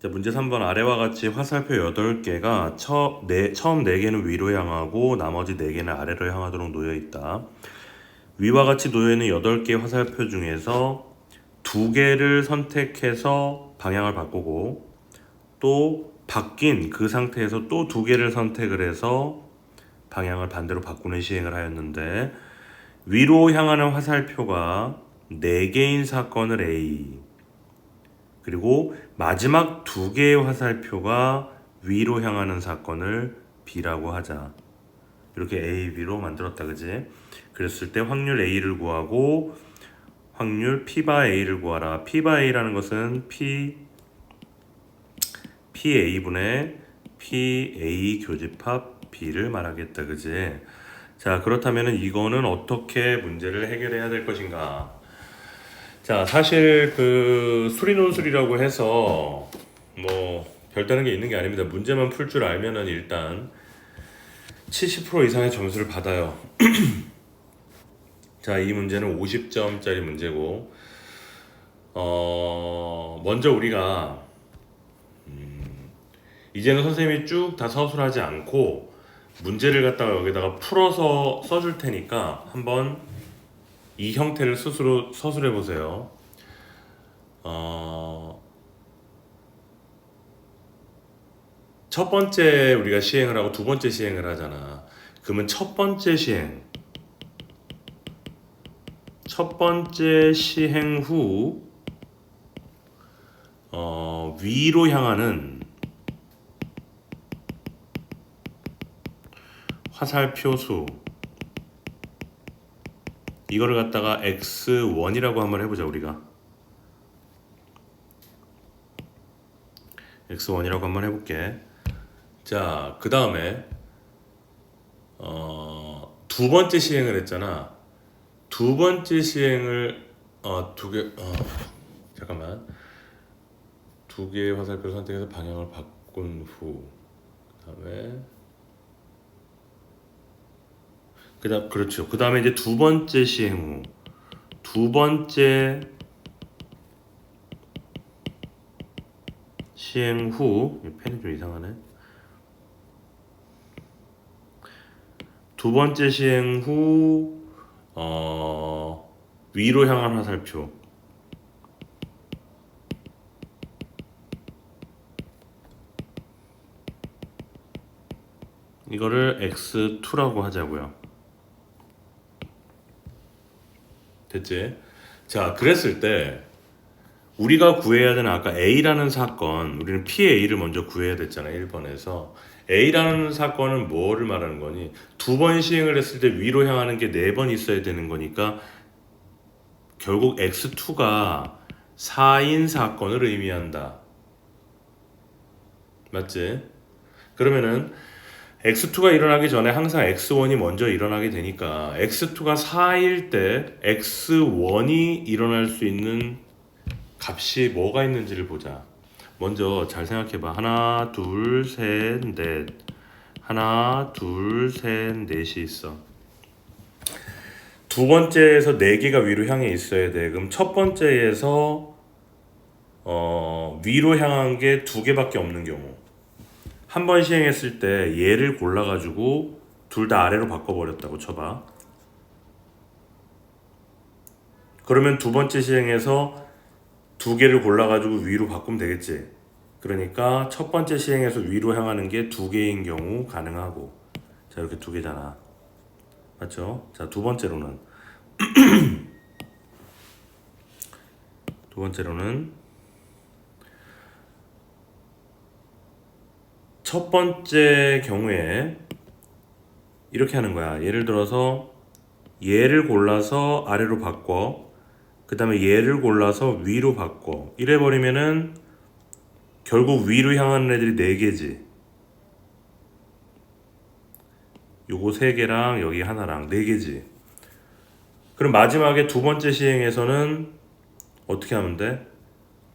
자, 문제 3번 아래와 같이 화살표 8개가 처음 4개는 위로 향하고 나머지 4개는 아래로 향하도록 놓여 있다. 위와 같이 놓여 있는 8개의 화살표 중에서 2개를 선택해서 방향을 바꾸고 또 바뀐 그 상태에서 또 2개를 선택을 해서 방향을 반대로 바꾸는 시행을 하였는데, 위로 향하는 화살표가 4개인 사건을 A, 그리고 마지막 2개의 화살표가 위로 향하는 사건을 B라고 하자. 이렇게 A, B로 만들었다, 그지? 그랬을 때 확률 A를 구하고 확률 P바 A를 구하라. P바 A라는 것은 PA분의 PA 교집합 B를 말하겠다, 그지? 자, 그렇다면 이거는 어떻게 문제를 해결해야 될 것인가? 자, 사실 그 수리논술이라고 해서 뭐 별다른 게 있는 게 아닙니다. 문제만 풀 줄 알면은 일단 70% 이상의 점수를 받아요. 자, 이 문제는 50점짜리 문제고, 먼저 우리가 이제는 선생님이 쭉 다 서술하지 않고 문제를 갖다가 여기다가 풀어서 써줄 테니까 한번 이 형태를 스스로 서술해 보세요. 첫 번째 우리가 시행을 하고 두 번째 시행을 하잖아. 그러면 첫 번째 시행 후 위로 향하는 화살표 수, 이거를 갖다가 x1이라고 한번 해보자. 우리가 x1이라고 한번 해볼게. 자, 그 다음에 두 번째 시행을 했잖아. 두 번째 시행을 잠깐만, 2개의 화살표를 선택해서 방향을 바꾼 후, 그렇죠. 그 다음에 이제 두 번째 시행 후, 펜이 좀 이상하네. 두 번째 시행 후 위로 향한 화살표, 이거를 x2라고 하자고요. 됐지? 자, 그랬을 때 우리가 구해야 되는, 아까 A라는 사건, 우리는 PA를 먼저 구해야 됐잖아. 1번에서 A라는 사건은 뭐를 말하는 거니? 2번 시행을 했을 때 위로 향하는 게 4번 있어야 되는 거니까 결국 X2가 4인 사건을 의미한다. 맞지? 그러면은 X2가 일어나기 전에 항상 X1이 먼저 일어나게 되니까 X2가 4일 때 X1이 일어날 수 있는 값이 뭐가 있는지를 보자. 먼저 잘 생각해봐. 하나, 둘, 셋, 넷. 하나, 둘, 셋, 넷이 있어. 두 번째에서 4개가 위로 향해 있어야 돼. 그럼 첫 번째에서 위로 향한 게 2개밖에 없는 경우, 한 번 시행했을 때 얘를 골라가지고 둘 다 아래로 바꿔버렸다고 쳐봐. 그러면 두 번째 시행에서 2개를 골라가지고 위로 바꾸면 되겠지. 그러니까 첫 번째 시행에서 위로 향하는 게 2개인 경우 가능하고, 자, 이렇게 2개잖아. 맞죠? 자, 두 번째로는 첫 번째 경우에 이렇게 하는 거야. 예를 들어서 얘를 골라서 아래로 바꿔, 그 다음에 얘를 골라서 위로 바꿔. 이래버리면은 결국 위로 향하는 애들이 4개지. 요거 3개랑 여기 하나랑 4개지. 그럼 마지막에 두 번째 시행에서는 어떻게 하면 돼?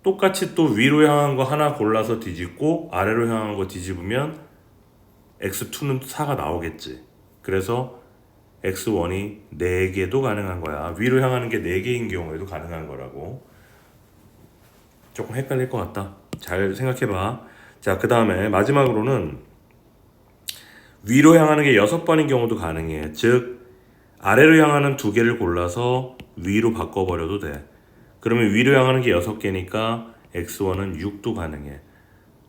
똑같이 또 위로 향한 거 하나 골라서 뒤집고 아래로 향한 거 뒤집으면 x2는 4가 나오겠지. 그래서 x1이 4개도 가능한 거야. 위로 향하는 게 4개인 경우에도 가능한 거라고. 조금 헷갈릴 것 같다. 잘 생각해봐. 자, 그 다음에 마지막으로는 위로 향하는 게 6번인 경우도 가능해. 즉 아래로 향하는 2개를 골라서 위로 바꿔버려도 돼. 그러면 위로 향하는 게 6개니까 x1은 6도 가능해.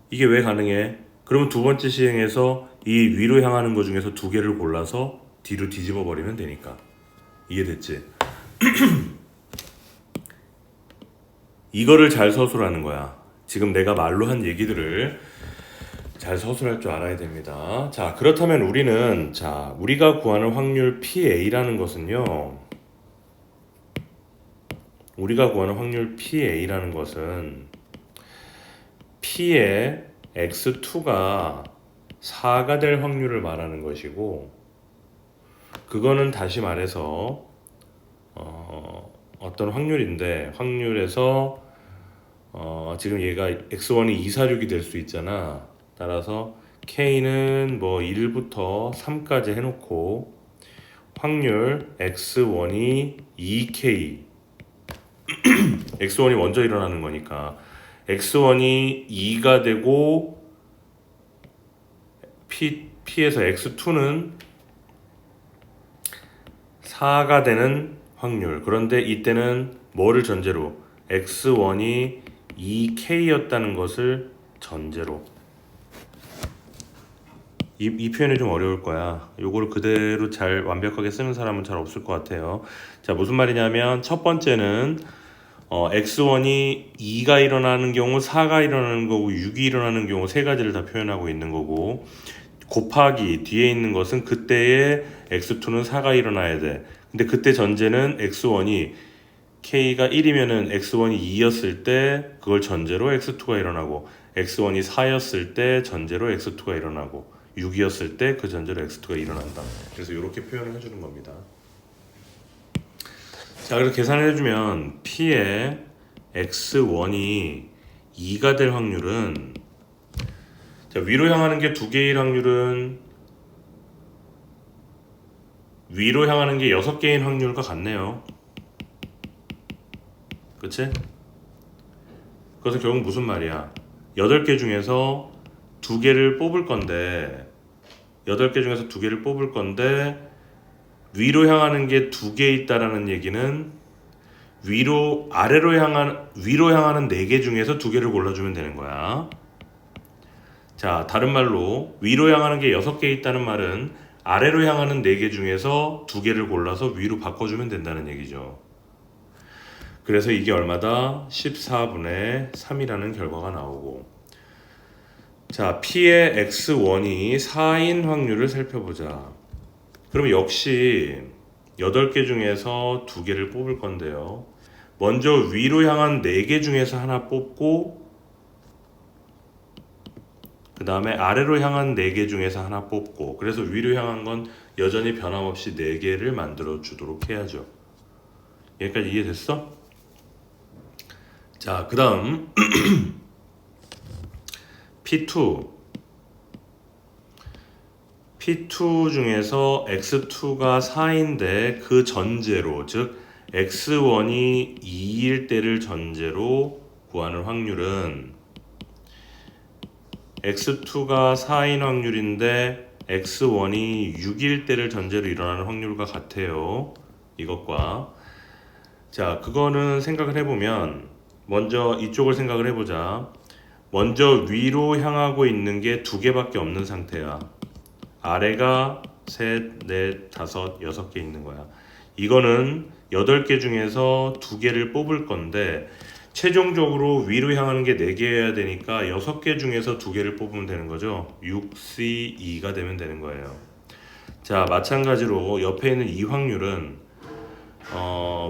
이게 왜 가능해? 그러면 두 번째 시행에서 이 위로 향하는 것 중에서 2개를 골라서 뒤로 뒤집어 버리면 되니까. 이해됐지? 이거를 잘 서술하는 거야. 지금 내가 말로 한 얘기들을 잘 서술할 줄 알아야 됩니다. 자, 그렇다면 우리가 구하는 확률 PA라는 것은요. 우리가 구하는 확률 PA라는 것은 P의 X2가 4가 될 확률을 말하는 것이고, 그거는 다시 말해서 어떤 확률에서 지금 얘가 x1이 246이 될 수 있잖아. 따라서 k는 뭐 1부터 3까지 해놓고 확률 x1이 2k x1이 먼저 일어나는 거니까 x1이 2가 되고 P에서 x2는 4가 되는 확률. 그런데 이때는 뭐를 전제로? x1이 2k였다는 것을 전제로. 이 표현이 좀 어려울 거야. 요거를 그대로 잘 완벽하게 쓰는 사람은 잘 없을 것 같아요. 자, 무슨 말이냐면 첫 번째는 x1이 2가 일어나는 경우, 4가 일어나는 거고, 6이 일어나는 경우 세 가지를 다 표현하고 있는 거고, 곱하기 뒤에 있는 것은 그때의 x2는 4가 일어나야 돼. 근데 그때 전제는 x1이 k가 1이면은 x1이 2였을 때 그걸 전제로 x2가 일어나고, x1이 4였을 때 전제로 x2가 일어나고, 6이었을 때 그 전제로 x2가 일어난다. 그래서 이렇게 표현을 해주는 겁니다. 자, 그래서 계산을 해주면 P의 x1이 2가 될 확률은, 자, 위로 향하는 게 2개일 확률은 위로 향하는 게 6개인 확률과 같네요. 그치? 그것은 결국 무슨 말이야? 8개 중에서 2개를 뽑을 건데 8개 중에서 2개를 뽑을 건데 위로 향하는 게 2개 있다라는 얘기는 위로 향하는 4개 중에서 2개를 골라주면 되는 거야. 자, 다른 말로 위로 향하는 게 6개 있다는 말은 아래로 향하는 4개 중에서 2개를 골라서 위로 바꿔주면 된다는 얘기죠. 그래서 이게 얼마다? 14분의 3이라는 결과가 나오고, 자, P의 x1이 4인 확률을 살펴보자. 그럼 역시 8개 중에서 2개를 뽑을 건데요. 먼저 위로 향한 4개 중에서 하나 뽑고, 그 다음에 아래로 향한 4개 중에서 하나 뽑고, 그래서 위로 향한 건 여전히 변함없이 4개를 만들어 주도록 해야죠. 여기까지 이해됐어? 자, 그 다음 P2 중에서 x2가 4인데 그 전제로, 즉 x1이 2일 때를 전제로 구하는 확률은 x2가 4인 확률인데 x1이 6일 때를 전제로 일어나는 확률과 같아요. 이것과. 자, 그거는 생각을 해보면, 먼저 이쪽을 생각을 해보자. 먼저 위로 향하고 있는 게 2개밖에 없는 상태야. 아래가 3, 4, 5, 6개 있는 거야. 이거는 8개 중에서 2개를 뽑을 건데 최종적으로 위로 향하는 게 4개여야 되니까 6개 중에서 2개를 뽑으면 되는 거죠. 6C2가 되면 되는 거예요. 자, 마찬가지로 옆에 있는 이 확률은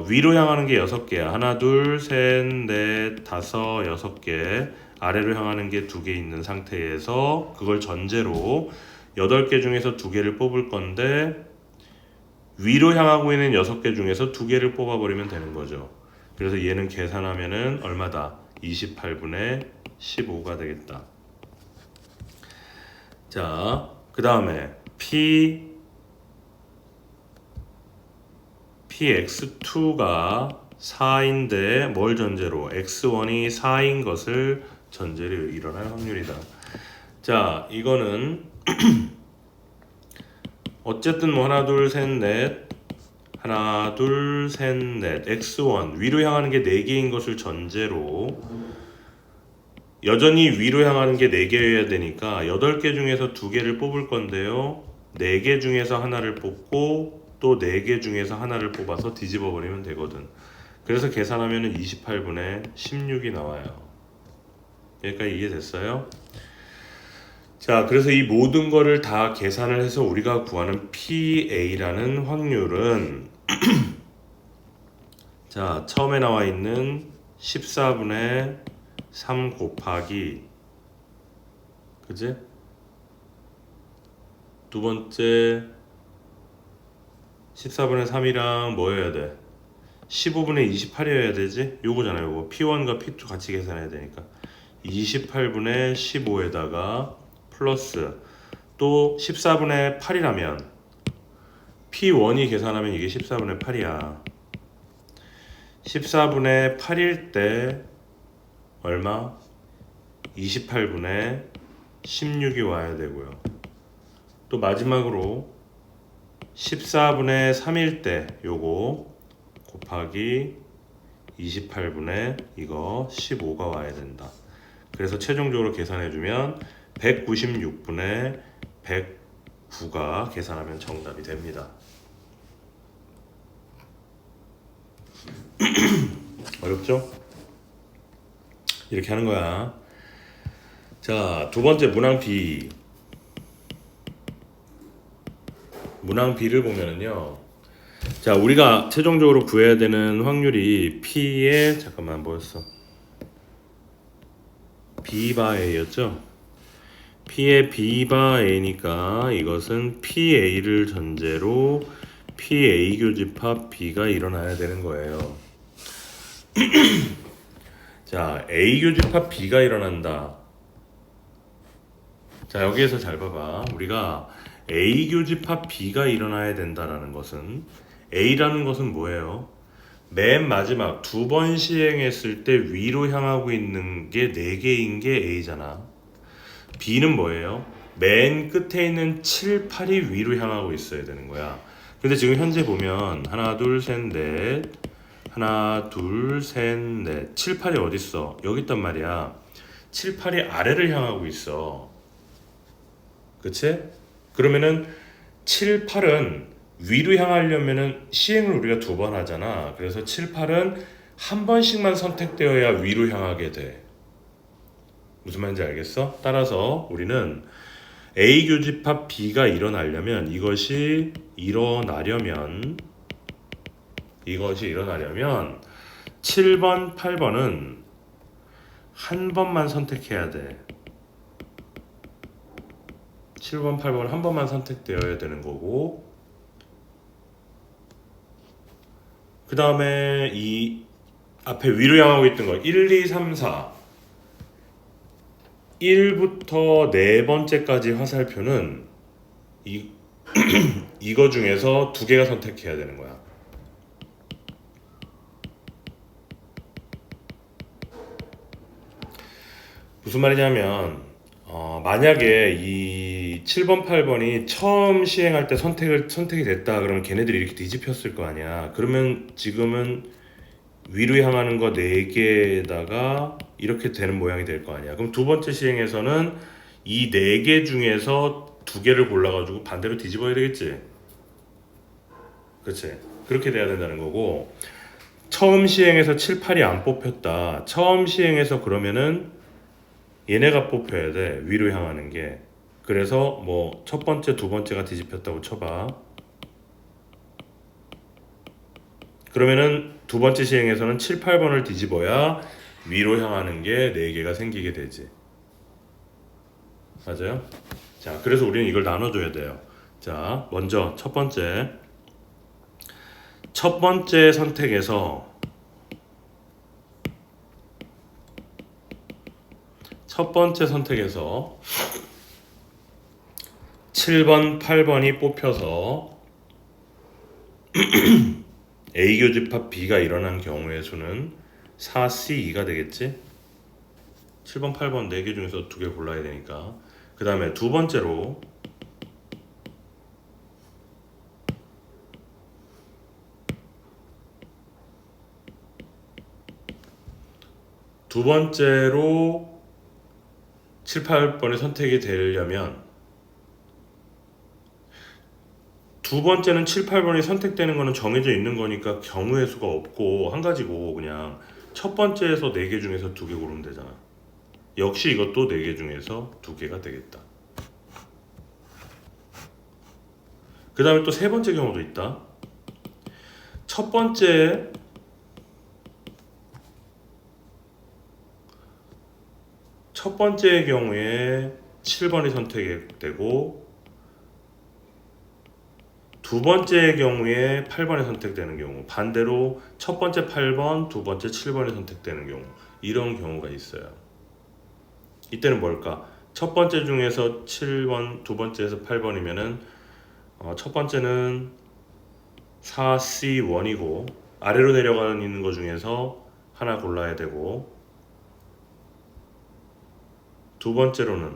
위로 향하는 게 6개야. 하나, 둘, 셋, 넷, 다섯, 6개. 아래로 향하는 게 2개 있는 상태에서 그걸 전제로 8개 중에서 2개를 뽑을 건데 위로 향하고 있는 6개 중에서 2개를 뽑아버리면 되는 거죠. 그래서 얘는 계산하면은 얼마다? 28분의 15가 되겠다. 자, 그 다음에 PX2가 4인데 뭘 전제로? X1이 4인 것을 전제로 일어날 확률이다. 자, 이거는 어쨌든 뭐 하나 둘 셋 넷 x1 위로 향하는 게 4개인 것을 전제로 여전히 위로 향하는 게 4개여야 되니까 8개 중에서 2개를 뽑을 건데요. 4개 중에서 하나를 뽑고 또 4개 중에서 하나를 뽑아서 뒤집어 버리면 되거든. 그래서 계산하면 28분의 16이 나와요. 여기까지 이해됐어요? 자, 그래서 이 모든 거를 다 계산을 해서 우리가 구하는 PA라는 확률은 자, 처음에 나와 있는 14분의 3 곱하기 그지? 두 번째 14분의 3이랑 뭐여야 돼? 15분의 28이어야 되지? 요거잖아요. 요거 P1과 P2 같이 계산해야 되니까 28분의 15에다가 플러스 또 14분의 8이라면 P1이 계산하면 이게 14분의 8이야. 14분의 8일 때 얼마? 28분의 16이 와야 되고요. 또 마지막으로 14분의 3일 때 요거 곱하기 28분의 이거 15가 와야 된다. 그래서 최종적으로 계산해주면 196분의 109가 계산하면 정답이 됩니다. 어렵죠? 이렇게 하는 거야. 자, 두 번째 문항 B. 문항 B를 보면은요. 자, 우리가 최종적으로 구해야 되는 확률이 P의 잠깐만 뭐였어? B바 A였죠? P의 B바 A니까 이것은 PA를 전제로 PA 교집합 B가 일어나야 되는 거예요. 자, A 교집합 B가 일어난다. 자, 여기에서 잘 봐봐. 우리가 A 교집합 B가 일어나야 된다라는 것은 A라는 것은 뭐예요? 맨 마지막 2번 시행했을 때 위로 향하고 있는 게 4개인 게 A잖아. B는 뭐예요? 맨 끝에 있는 7, 8이 위로 향하고 있어야 되는 거야. 근데 지금 현재 보면 하나 둘 셋 넷 하나 둘 셋 넷 7, 8이 어딨어? 여기 있단 말이야. 7, 8이 아래를 향하고 있어. 그치? 그러면은 7, 8은 위로 향하려면은 시행을 우리가 2번 하잖아. 그래서 7, 8은 한 번씩만 선택되어야 위로 향하게 돼. 무슨 말인지 알겠어? 따라서 우리는 A 교집합 B가 일어나려면 이것이 일어나려면 7번, 8번은 한 번만 선택해야 돼. 7번, 8번 한 번만 선택되어야 되는 거고 그 다음에 이 앞에 위로 향하고 있던 거 1, 2, 3, 4 1부터 4번째까지 화살표는 이거 중에서 2개가 선택해야 되는 거야. 무슨 말이냐면 만약에 이 7번, 8번이 처음 시행할 때 선택이 됐다 그러면 걔네들이 이렇게 뒤집혔을 거 아니야. 그러면 지금은 위로 향하는 거 4개에다가 이렇게 되는 모양이 될 거 아니야. 그럼 두 번째 시행에서는 이 4개 중에서 2개를 골라가지고 반대로 뒤집어야 되겠지. 그치? 그렇게 돼야 된다는 거고 처음 시행에서 7, 8이 안 뽑혔다. 처음 시행에서 그러면은 얘네가 뽑혀야 돼. 위로 향하는 게. 그래서 뭐 첫 번째, 두 번째가 뒤집혔다고 쳐봐. 그러면은 두 번째 시행에서는 7, 8번을 뒤집어야 위로 향하는 게 4개가 생기게 되지. 맞아요? 자, 그래서 우리는 이걸 나눠줘야 돼요. 자, 먼저 첫 번째 선택에서 첫 번째 선택에서 7번, 8번이 뽑혀서 A 교집합 B가 일어난 경우의 수는 4C2가 되겠지? 7번, 8번 4개 중에서 2개 골라야 되니까. 그 다음에 두 번째로 두 번째로 7, 8번이 선택이 되려면 두 번째는 7, 8번이 선택되는 거는 정해져 있는 거니까 경우의 수가 없고 한 가지고 그냥 첫 번째에서 4개 중에서 2개 고르면 되잖아. 역시 이것도 4개 중에서 2개가 되겠다. 그 다음에 또 세 번째 경우도 있다. 첫 번째의 경우에 7번이 선택이 되고 두 번째의 경우에 8번이 선택되는 경우, 반대로 첫 번째 8번, 두 번째 7번이 선택되는 경우, 이런 경우가 있어요. 이때는 뭘까? 첫 번째 중에서 7번, 두 번째에서 8번이면은 첫 번째는 4C1이고 아래로 내려가는 거 중에서 하나 골라야 되고, 두 번째로는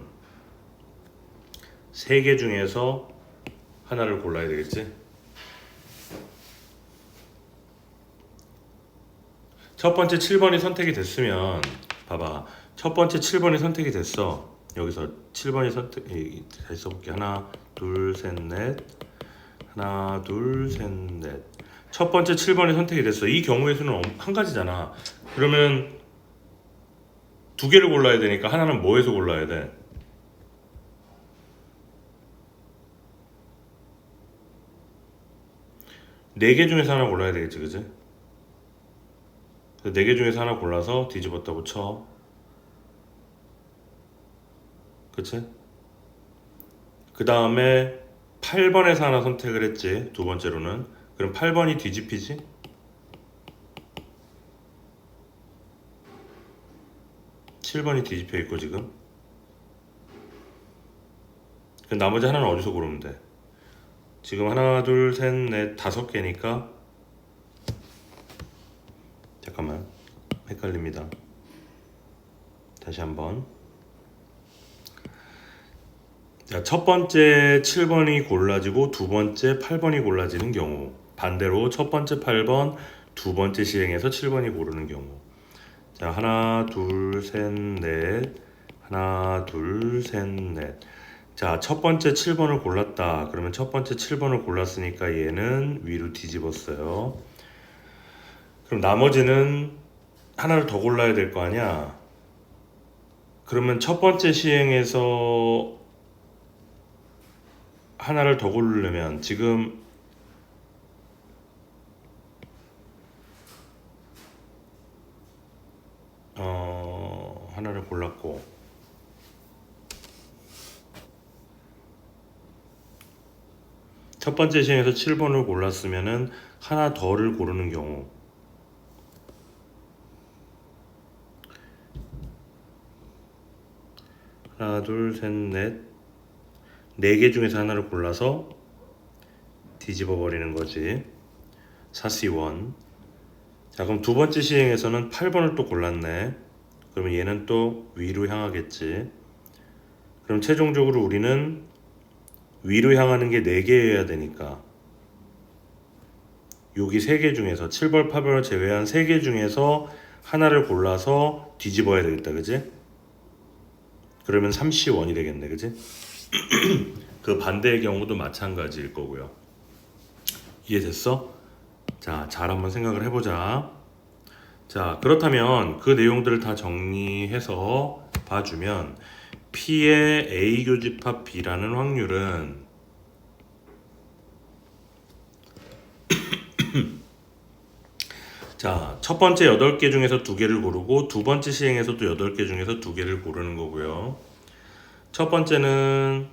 3개 중에서 하나를 골라야 되겠지? 첫 번째 7번이 선택이 됐으면 봐봐. 첫 번째 7번이 선택이 됐어. 여기서 7번이 다시 써볼게. 하나, 둘, 셋, 넷. 하나, 둘, 셋, 넷. 첫 번째 7번이 선택이 됐어. 이 경우의 수는 한 가지잖아. 그러면 2개를 골라야 되니까 하나는 뭐에서 골라야 돼? 4개 중에서 하나 골라야 되겠지, 그지? 4개 중에서 하나 골라서 뒤집었다고 쳐. 그치? 그 다음에 8번에서 하나 선택을 했지, 두 번째로는. 그럼 8번이 뒤집히지? (7번이) 뒤집혀 있고 지금. 그럼 나머지 하나는 어디서 고르면 돼? 지금 하나, 둘, 셋, 넷, 5개니까 잠깐만, 헷갈립니다. 다시 한번. 자, 첫 번째 7번이 골라지고 두 번째 8번이 골라지는 경우, 반대로 첫 번째 8번, 두 번째 시행에서 7번이 고르는 경우. 자, 하나, 둘, 셋, 넷. 하나, 둘, 셋, 넷. 자, 첫 번째 7번을 골랐다. 그러면 첫 번째 7번을 골랐으니까 얘는 위로 뒤집었어요. 그럼 나머지는 하나를 더 골라야 될 거 아니야. 그러면 첫 번째 시행에서 하나를 더 고르려면 지금 하나를 골랐고, 첫 번째 시행에서 7번을 골랐으면은 하나 더를 고르는 경우, 하나, 둘, 셋, 넷, 4개 중에서 하나를 골라서 뒤집어 버리는 거지. 4C1. 자, 그럼 두 번째 시행에서는 8번을 또 골랐네. 그러면 얘는 또 위로 향하겠지. 그럼 최종적으로 우리는 위로 향하는 게 4개여야 되니까 여기 3개 중에서 7번, 8번을 제외한 3개 중에서 하나를 골라서 뒤집어야 되겠다, 그지? 그러면 3C1이 되겠네, 그지? 그 반대의 경우도 마찬가지일 거고요. 이해됐어? 자, 잘 한번 생각을 해보자. 자, 그렇다면 그 내용들을 다 정리해서 봐주면 P의 A 교집합 B라는 확률은 자, 첫 번째 8개 중에서 2개를 고르고 두 번째 시행에서도 8개 중에서 2개를 고르는 거고요. 첫 번째는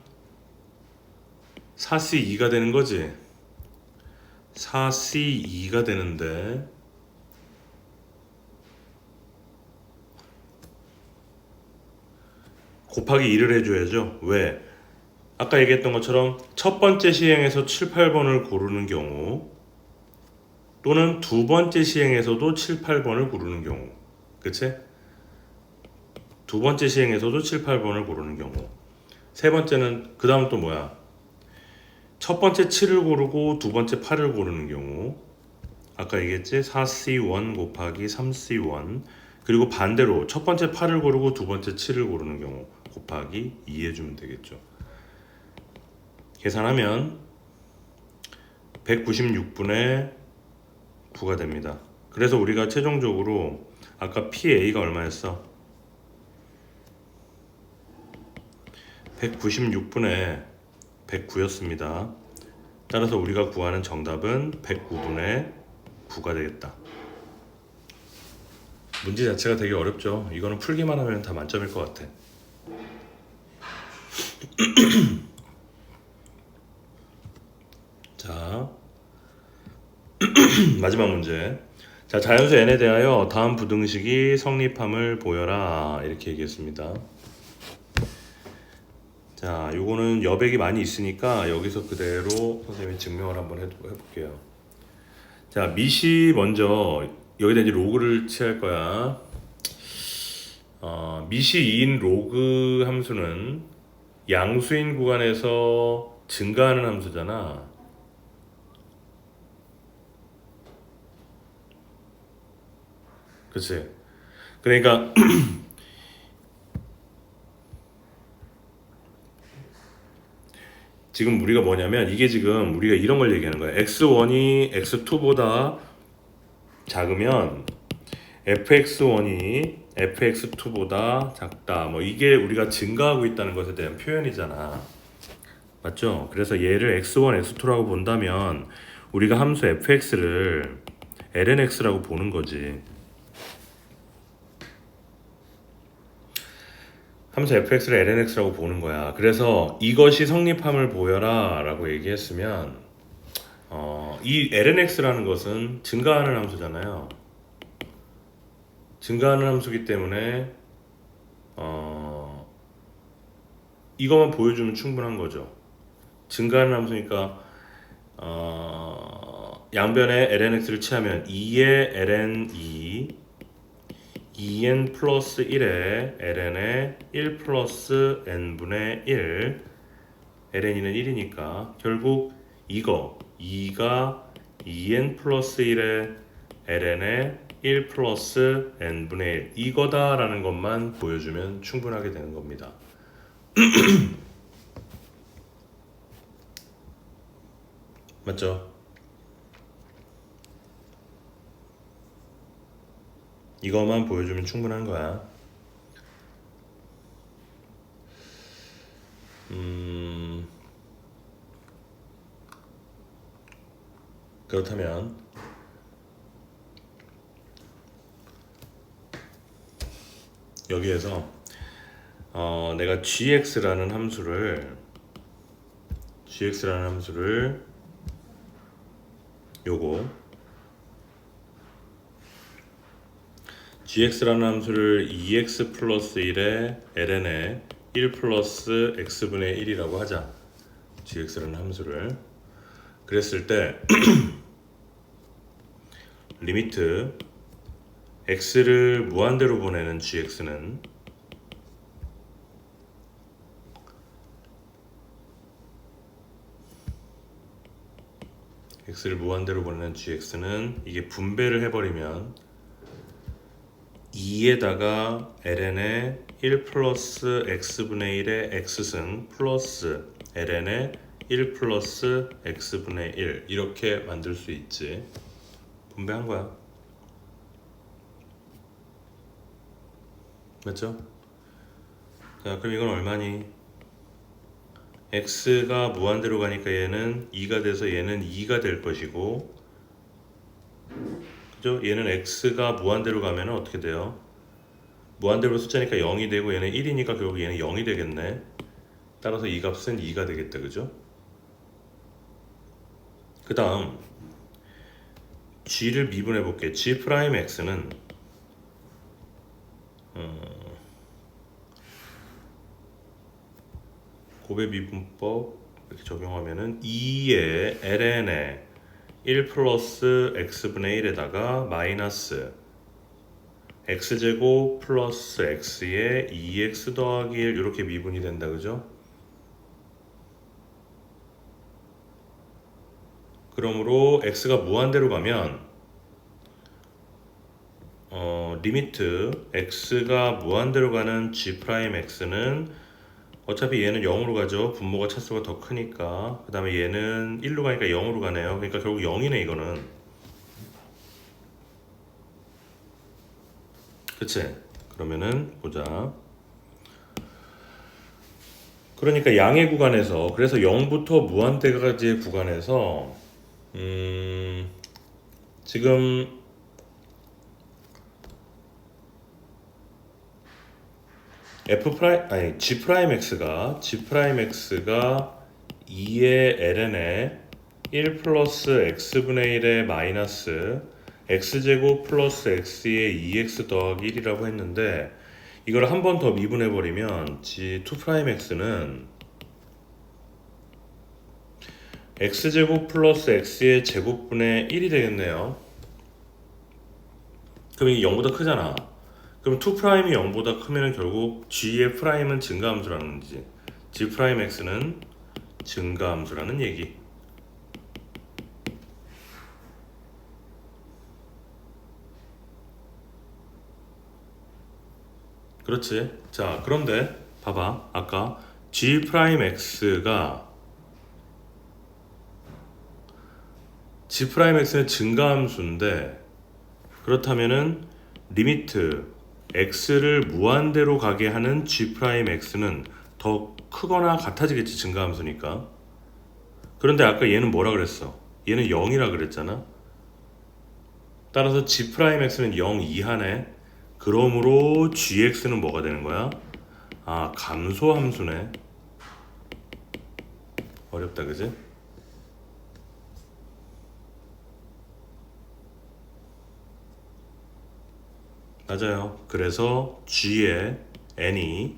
4C2가 되는 거지. 4C2가 되는데 곱하기 2를 해줘야죠. 왜? 아까 얘기했던 것처럼 첫 번째 시행에서 7, 8번을 고르는 경우 또는 두 번째 시행에서도 7, 8번을 고르는 경우, 그치? 두 번째 시행에서도 7, 8번을 고르는 경우. 세 번째는 그 다음 또 뭐야? 첫 번째 7을 고르고 두 번째 8을 고르는 경우. 아까 얘기했지? 4C1 곱하기 3C1. 그리고 반대로 첫 번째 8을 고르고 두 번째 7을 고르는 경우 곱하기 2 해주면 되겠죠. 계산하면 196분의 9가 됩니다. 그래서 우리가 최종적으로 아까 PA가 얼마였어? 196분의 109였습니다. 따라서 우리가 구하는 정답은 109분의 9가 되겠다. 문제 자체가 되게 어렵죠. 이거는 풀기만 하면 다 만점일 것 같아. 자, 마지막 문제. 자, 자연수 n에 대하여 다음 부등식이 성립함을 보여라 이렇게 얘기했습니다. 자, 요거는 여백이 많이 있으니까 여기서 그대로 선생님이 증명을 한번 해볼게요. 자, 미시 먼저 여기다 이제 로그를 취할 거야. 미시 2인 로그 함수는 양수인 구간에서 증가하는 함수잖아. 그치? 그러니까 지금 우리가 뭐냐면 이게 지금 우리가 이런 걸 얘기하는 거야. x1이 x2보다 작으면 fx1이 fx2보다 작다. 뭐 이게 우리가 증가하고 있다는 것에 대한 표현이잖아. 맞죠? 그래서 얘를 x1, x2라고 본다면 우리가 함수 fx를 lnx라고 보는 거지. 함수 fx를 lnx라고 보는 거야. 그래서 이것이 성립함을 보여라 라고 얘기했으면 이 lnx라는 것은 증가하는 함수잖아요. 증가하는 함수기 때문에 이것만 보여주면 충분한 거죠. 증가하는 함수니까 양변에 lnx를 취하면 2의 ln 2n 플러스 1에 ln에 1 플러스 n분의 1 ln이는 1이니까 결국 이거 2가 2n 플러스 1에 ln에 1 플러스 n분의 1 이거다라는 것만 보여주면 충분하게 되는 겁니다. 맞죠? 이것만 보여주면 충분한 거야. 그렇다면 여기에서 내가 gx라는 함수를 요거 gx라는 함수를 2x 플러스 1에 ln에 1 플러스 x분의 1이라고 하자. gx라는 함수를 그랬을 때 리미트 x를 무한대로 보내는 gx는 x를 무한대로 보내는 gx는 이게 분배를 해버리면 2에다가 ln에 1 플러스 x분의 1의 x승 플러스 ln에 1 플러스 x분의 1 이렇게 만들 수 있지. 분배한 거야. 맞죠? 자, 그럼 이건 얼마니? x가 무한대로 가니까 얘는 2가 돼서 얘는 2가 될 것이고, 그죠? 얘는 x가 무한대로 가면 어떻게 돼요? 무한대로 숫자니까 0이 되고 얘는 1이니까 결국 얘는 0이 되겠네. 따라서 이 값은 2가 되겠다. 그죠? 그 다음 g를 미분해 볼게. g 프라임 x는 곱의 미분법 이렇게 적용하면은 2의 ln에 1 플러스 x분의 1에다가 마이너스 x제곱 플러스 x에 2x 더하기 1 이렇게 미분이 된다, 그죠? 그러므로 x가 무한대로 가면 리미트 x가 무한대로 가는 g 프라임 x는 어차피 얘는 0으로 가죠. 분모가 차수가 더 크니까. 그 다음에 얘는 1로 가니까 0으로 가네요. 그러니까 결국 0이네 이거는. 그치? 그러면은 보자. 그러니까 양의 구간에서, 그래서 0부터 무한대까지의 구간에서 지금 g 프라임 x가 2의 ln에 1 플러스 x분의 1의 마이너스 x제곱 플러스 x의 2x 더하기 1이라고 했는데, 이걸 한 번 더 미분해 버리면 g2 프라임 x는 x제곱 플러스 x의 제곱분의 1이 되겠네요. 그럼 이게 0보다 크잖아. 그럼 2 프라임이 0보다 크면 결국 g의 프라임은 증가함수라는 거지. g 프라임 x는 증가함수라는 얘기. 그렇지. 자, 그런데 봐봐. 아까 g 프라임 x가 g 프라임 x는 증가함수인데, 그렇다면은 리미트 x를 무한대로 가게 하는 g 프라임 x는 더 크거나 같아지겠지, 증가함수니까. 그런데 아까 얘는 뭐라 그랬어? 얘는 0이라 그랬잖아. 따라서 g 프라임 x는 0 이하네. 그러므로 gx는 뭐가 되는 거야? 아, 감소함수네. 어렵다, 그지? 맞아요. 그래서 g의 n이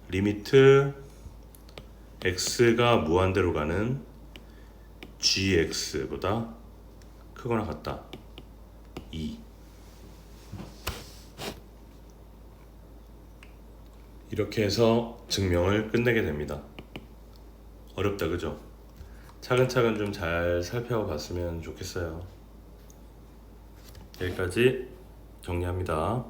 리미트 x가 무한대로 가는 gx보다 크거나 같다. 2. 이렇게 해서 증명을 끝내게 됩니다. 어렵다, 그죠? 차근차근 좀 잘 살펴봤으면 좋겠어요. 여기까지 정리합니다.